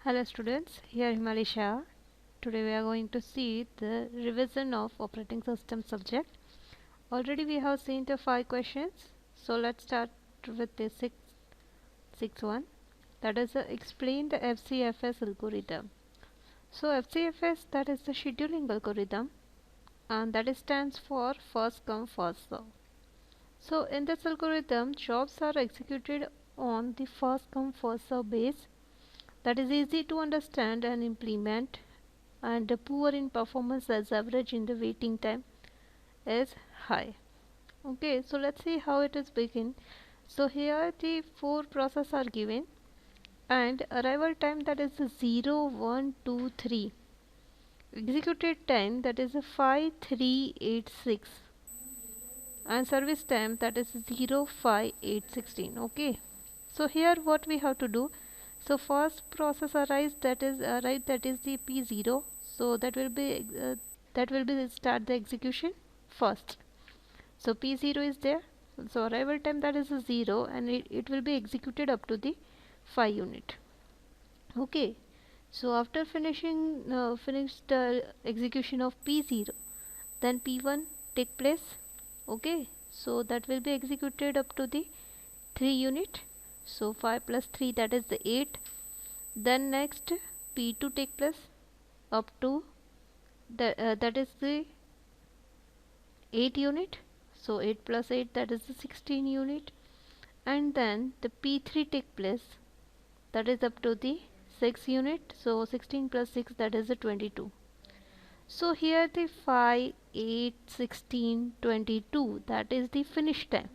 Hello students, here Himali Shah. Today we are going to see the revision of operating system subject. Already we have seen the 5 questions. So let's start with the sixth one. That is explain the FCFS algorithm. So FCFS, that is the scheduling algorithm, and that stands for first come first serve. So in this algorithm, jobs are executed on the first come first serve base. That is easy to understand and implement, and poor in performance as average in the waiting time is high. Okay, so let's see how it is begin. So here the 4 process are given, and arrival time, that is 0 1 2 3, executed time, that is 5 3 8 6, and service time, that is 0 5 8 16. Okay, so here what we have to do. So first process arrives, that is the P0. So that will be start the execution first. So P0 is there. So arrival time, that is a 0, and it will be executed up to the 5 unit. Okay. So after finished the execution of P0, then P1 take place. Okay. So that will be executed up to the 3 unit. So 5 plus 3, that is the 8. Then next P2 take place up to that is the 8 unit. So 8 plus 8, that is the 16 unit. And then the P3 take place, that is up to the 6 unit. So 16 plus 6, that is the 22. So here the 5 8 16 22, that is the finish time.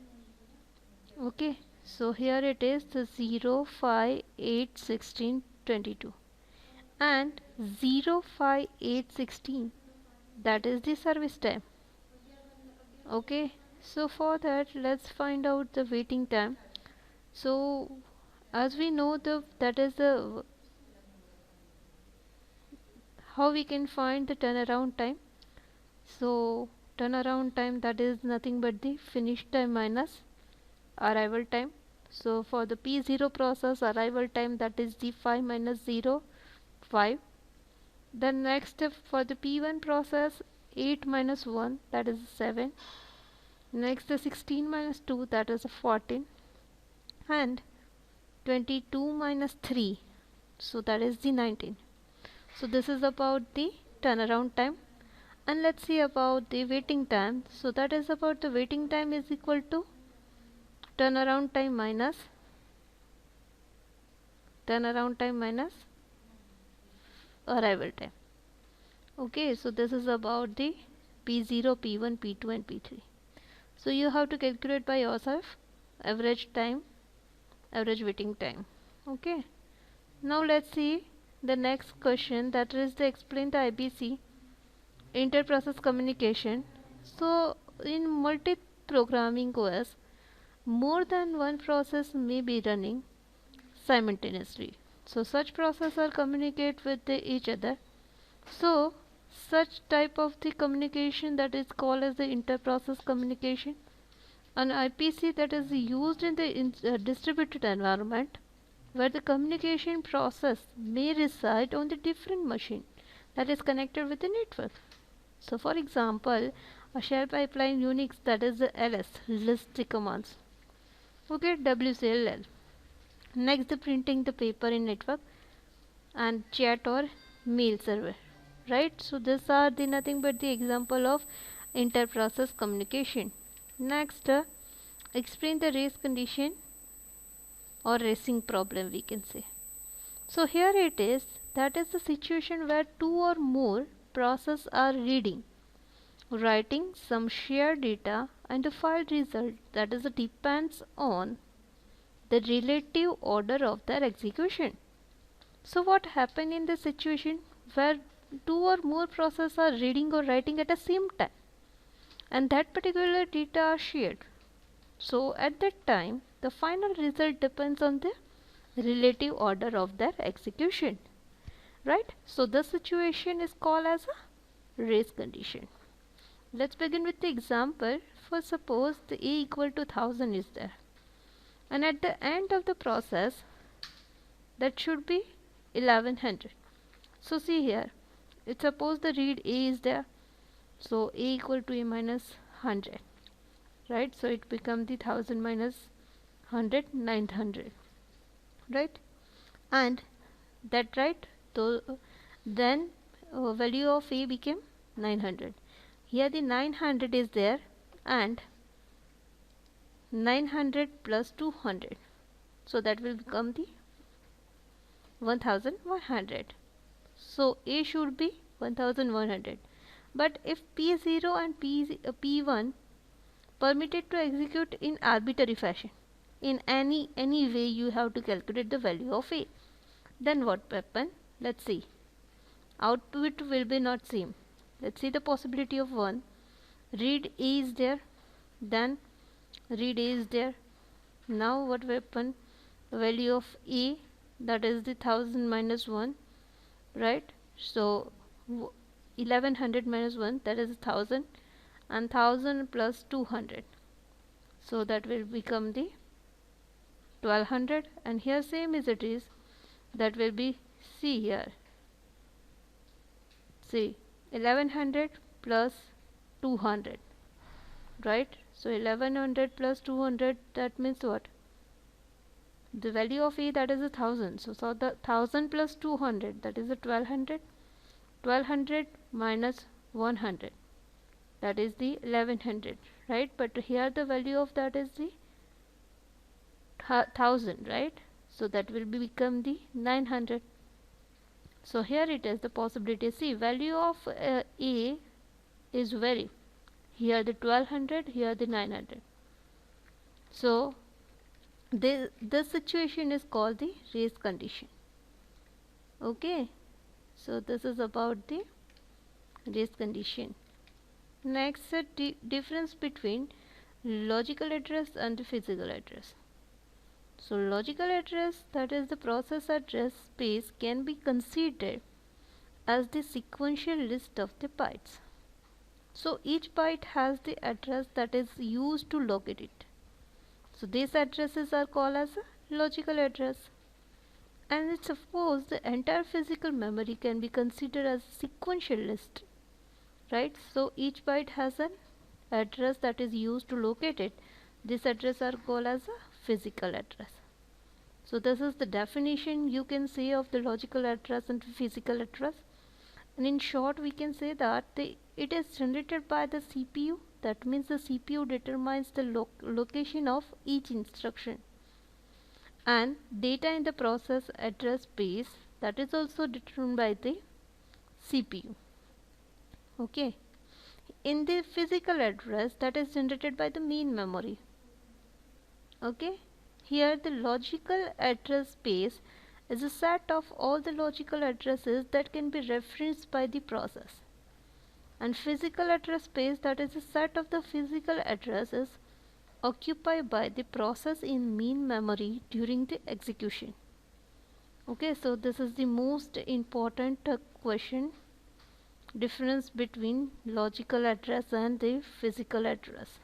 Okay, so here it is the 0 5 8 16 22, and 0 5 8 16, that is the service time. Okay, so for that let's find out the waiting time. So as we know, that is the how we can find the turnaround time. So turnaround time, that is nothing but the finish time minus arrival time. So for the P0 process, arrival time, that is the 5 minus 0 5. Then next for the P1 process, 8 minus 1, that is 7. Next the 16 minus 2, that is 14, and 22 minus 3, so that is the 19. So this is about the turnaround time. And let's see about the waiting time. So that is about the waiting time is equal to turnaround time minus arrival time. Okay, so this is about the P0, P1, P2 and P3. So you have to calculate by yourself average time, average waiting time. Okay, now let's see the next question, that is to explain the IPC, inter-process communication. So in multi-programming OS, more than one process may be running simultaneously. So such processors communicate with each other. So such type of the communication, that is called as the inter-process communication. An IPC that is used in the distributed environment, where the communication process may reside on the different machine that is connected with the network. So for example, a shell pipeline Unix, that is the ls, list the commands. Okay, wcll. Next the printing the paper in network, and chat or mail server, right? So these are the nothing but the example of inter-process communication. Next explain the race condition or racing problem, we can say. So here it is, that is the situation where two or more processes are reading, writing some shared data, and the file result, that is depends on the relative order of their execution. So what happened in the situation where two or more processes are reading or writing at the same time, and that particular data are shared? So at that time the final result depends on the relative order of their execution, right? So the situation is called as a race condition. Let's begin with the example. For suppose the a equal to 1000 is there, and at the end of the process, that should be 1100. So see here, it's suppose the read A is there, so A equal to A minus 100, right? So it becomes the 1000 minus 100, 900, right? And that, right? So then value of A became 900. Here the 900 is there, and 900 plus 200, so that will become the 1100. So A should be 1100. But if P0 and P1 permitted to execute in arbitrary fashion, in any way you have to calculate the value of A, then what happen? Let's see. Output will be not same. Let's see the possibility of 1. Read A is there, then read A is there. Now what will happen? Value of A, that is the 1000 minus 1, right? So 1100 minus 1, that is 1000, and 1000 plus 200, so that will become the 1200. And here same as it is, that will be, see here, see 1100 plus 200, right? So 1100 plus 200, that means what? The value of A, that is 1000. So the 1000 plus 200, that is a 1200. 1200 minus 100, that is the 1100, right? But here the value of that is the 1000, right? So that will become the 900. So here it is the possibility. See, value of A is vary. Here the 1200, here the 900. So this situation is called the race condition. Okay, so this is about the race condition. Next, the difference between logical address and the physical address. So logical address, that is the process address space, can be considered as the sequential list of the bytes. So each byte has the address that is used to locate it. So these addresses are called as a logical address. And it's suppose the entire physical memory can be considered as a sequential list, right? So each byte has an address that is used to locate it. This address are called as a physical address. So this is the definition you can say of the logical address and physical address. And in short, we can say that it is generated by the CPU. That means the CPU determines the location of each instruction, and data in the process address space, that is also determined by the CPU. Okay, in the physical address, that is generated by the main memory. Okay, here the logical address space is a set of all the logical addresses that can be referenced by the process, and physical address space, that is a set of the physical addresses occupied by the process in main memory during the execution. Okay, so this is the most important question, difference between logical address and the physical address.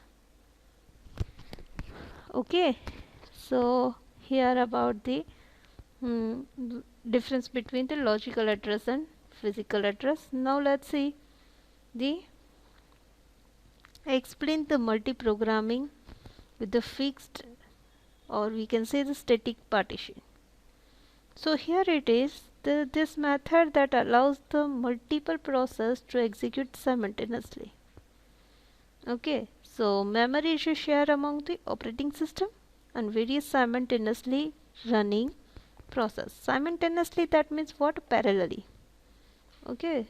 Okay, so here about the difference between the logical address and physical address. Now let's see explain the multi-programming with the fixed, or we can say the static partition. So here it is, this method that allows the multiple process to execute simultaneously. Okay, so memory is shared among the operating system and various simultaneously running process. Simultaneously, that means what? Parallelly. Okay,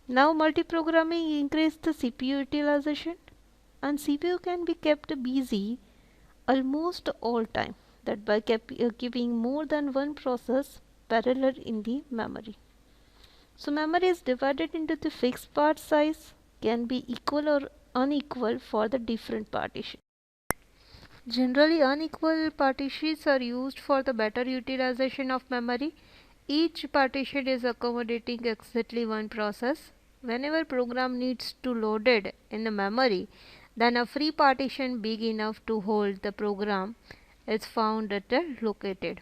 now multi-programming increase the CPU utilization, and CPU can be kept busy almost all time, that by keeping more than one process parallel in the memory. So memory is divided into the fixed part size, can be equal or unequal for the different partitions. Generally, unequal partitions are used for the better utilization of memory. Each partition is accommodating exactly one process. Whenever program needs to load it in the memory, then a free partition big enough to hold the program is found at the located.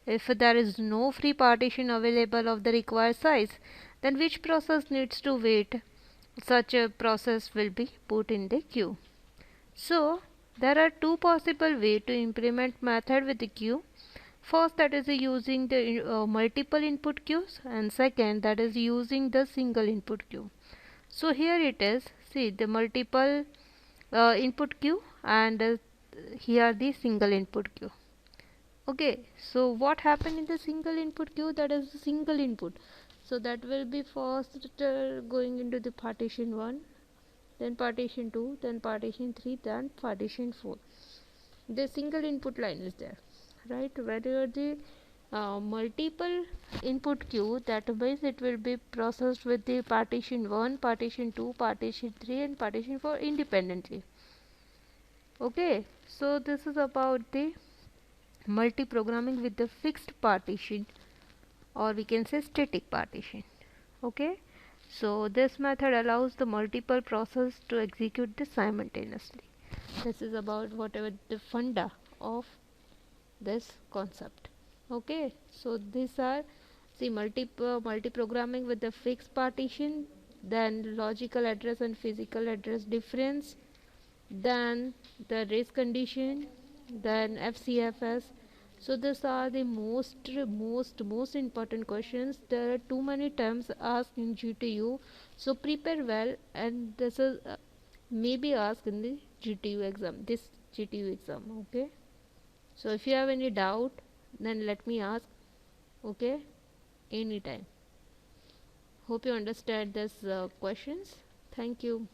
If there is no free partition available of the required size, then which process needs to wait? Such a process will be put in the queue. So there are two possible ways to implement method with the queue. First, that is using the multiple input queues, and second, that is using the single input queue. So here it is, see the multiple input queue, and here the single input queue. Okay, so what happened in the single input queue? That is the single input, so that will be first going into the partition 1, then partition 2, then partition 3, then partition 4. The single input line is there, right? Wherever the multiple input queue, that means it will be processed with the partition 1, partition 2, partition 3 and partition 4 independently. Okay, so this is about the multi-programming with the fixed partition, or we can say static partition. Okay, so this method allows the multiple process to execute this simultaneously. This is about whatever the funda of this concept. Okay, so these are the multi-programming with the fixed partition, then logical address and physical address difference, then the race condition, then FCFS. So these are the most important questions. There are too many terms asked in GTU, so prepare well, and this is maybe asked in the GTU exam, this GTU exam. Okay, so if you have any doubt, then let me ask. Okay, anytime. Hope you understand this questions. Thank you.